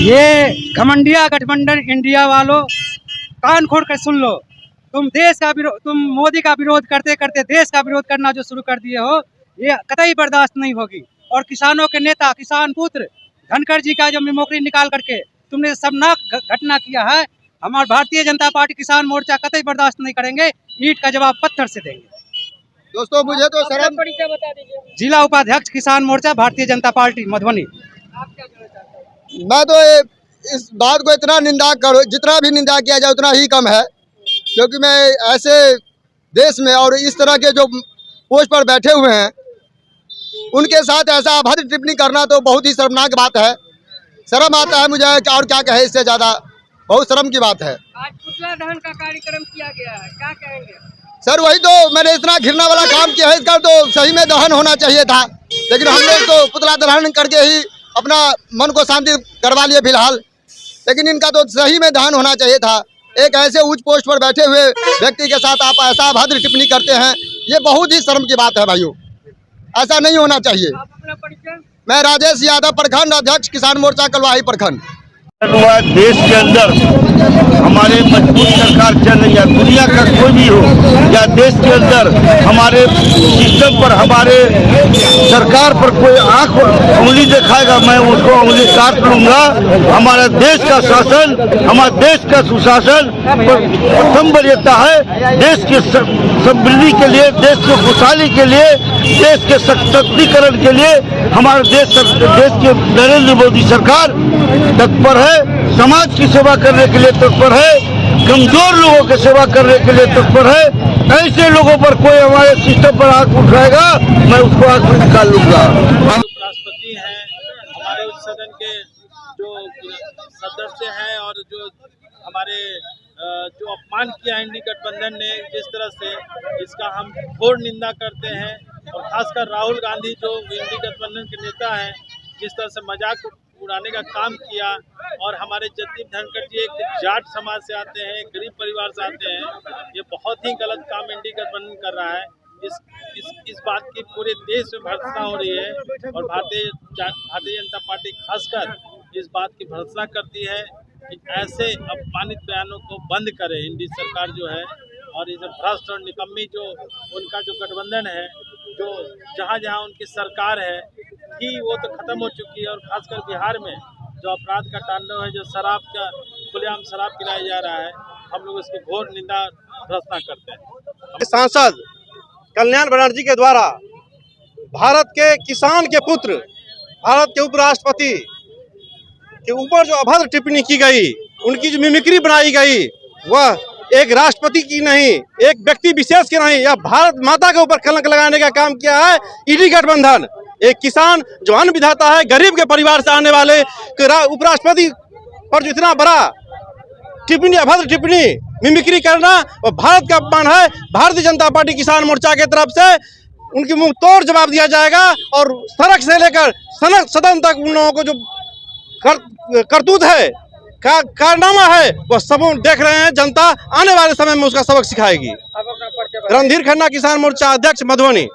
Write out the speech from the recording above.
ये घमंडिया गठबंधन इंडिया वालों, कान खोल कर सुन लो। तुम मोदी का विरोध करते करते देश का विरोध करना जो शुरू कर दिए हो, ये कतई बर्दाश्त नहीं होगी। और किसानों के नेता, किसान पुत्र धनखड़ जी का जो मेमोरी निकाल करके तुमने शर्मनाक घटना किया है, हमारी भारतीय जनता पार्टी किसान मोर्चा कतई बर्दाश्त नहीं करेंगे। ईंट का जवाब पत्थर से देंगे। दोस्तों मुझे तो शर्म, परिचय बता दीजिए। जिला उपाध्यक्ष किसान मोर्चा भारतीय जनता पार्टी मधुबनी। आप क्या कहना चाहते हैं? मैं तो इस बात को इतना निंदा करो, जितना भी निंदा किया जाए उतना ही कम है, क्योंकि मैं ऐसे देश में और इस तरह के जो पोस्ट पर बैठे हुए हैं उनके साथ ऐसा अभद्र टिप्पणी करना तो बहुत ही शर्मनाक बात है। शर्म आता है मुझे, और क्या कहे इससे ज्यादा, बहुत शर्म की बात है। आज पुतला दहन का कार्यक्रम किया गया है, क्या कहेंगे? सर वही तो, मैंने इतना घिरना वाला काम किया है, इसका तो सही में दहन होना चाहिए था, लेकिन हम लोग तो पुतला दहन करके ही अपना मन को शांति करवा लिए फिलहाल, लेकिन इनका तो सही में दहन होना चाहिए था। एक ऐसे उच्च पोस्ट पर बैठे हुए व्यक्ति के साथ आप ऐसा अभद्र टिप्पणी करते हैं, ये बहुत ही शर्म की बात है भाइयों, ऐसा नहीं होना चाहिए। आप अपना परिचय? मैं राजेश यादव, प्रखंड अध्यक्ष किसान मोर्चा कलवाही प्रखंड। देश के अंदर हमारे मजबूत सरकार चल रही है, दुनिया का कोई भी हो या देश के अंदर हमारे सिस्टम पर, हमारे सरकार पर कोई आंख उंगली दिखाएगा, मैं उसको उंगली काट लूंगा। हमारा देश का शासन, हमारे देश का सुशासन प्रथम वरीयता है। देश की समृद्धि के लिए, देश की खुशहाली के लिए, देश के सशक्तिकरण के लिए हमारे देश के नरेंद्र मोदी सरकार तत्पर है। समाज की सेवा करने के लिए तत्पर है, कमजोर लोगों की सेवा करने के लिए तत्पर है। ऐसे लोगों पर कोई हमारे सिस्टम पर आंख उठाएगा, मैं उसको आंख में निकाल लूंगा। राष्ट्रपति हैं, हमारे उच्च सदन के जो सदस्य हैं, और जो हमारे जो अपमान किया इंडी गठबंधन ने, जिस तरह से इसका हम घोर निंदा करते हैं। और खासकर राहुल गांधी जो इंडी गठबंधन के नेता हैं, जिस तरह से मजाक उड़ाने का काम किया। और हमारे जगदीप धनखड़ जी एक जाट समाज से आते हैं, गरीब परिवार से आते हैं, ये बहुत ही गलत काम इंडी गठबंधन कर रहा है। इस बात की पूरे देश में भर्त्सना हो रही है, और भारतीय जनता पार्टी खासकर इस बात की भर्त्सना करती है कि ऐसे अपमानित बयानों को बंद करे इंडी सरकार जो है। और इस भ्रष्ट और निकम्मी जो उनका जो गठबंधन है, जो जहाँ जहाँ उनकी सरकार है कि वो तो खत्म हो चुकी है। और खासकर बिहार में जो अपराध का तांडव है, जो शराब का खुलेआम शराब पिलाया जा रहा है, हम लोग इसकी घोर निंदा भर्त्सना करते हैं। सांसद कल्याण बनर्जी के द्वारा भारत के किसान के पुत्र, भारत के उपराष्ट्रपति के ऊपर जो अभद्र टिप्पणी की गई, उनकी जो मिमिक्री बनाई गई, वह एक राष्ट्रपति की नहीं, एक व्यक्ति विशेष की नहीं, यह भारत माता के ऊपर कलंक लगाने का काम किया है ईडी गठबंधन। एक किसान जो अन्न विधाता है, गरीब के परिवार से आने वाले उपराष्ट्रपति पर जो इतना बड़ा टिप्पणी, अभद्र टिप्पणी, मिमिक्री करना, वह भारत का अपमान है। भारतीय जनता पार्टी किसान मोर्चा की तरफ से उनकी मुंह तोड़ जवाब दिया जाएगा, और सड़क से लेकर सदन तक उन लोगों को जो करतूत है, कारनामा है, वह सब देख रहे हैं। जनता आने वाले समय में उसका सबक सिखाएगी। आप अपना परिचय? रणधीर खन्ना, किसान मोर्चा अध्यक्ष मधुबनी।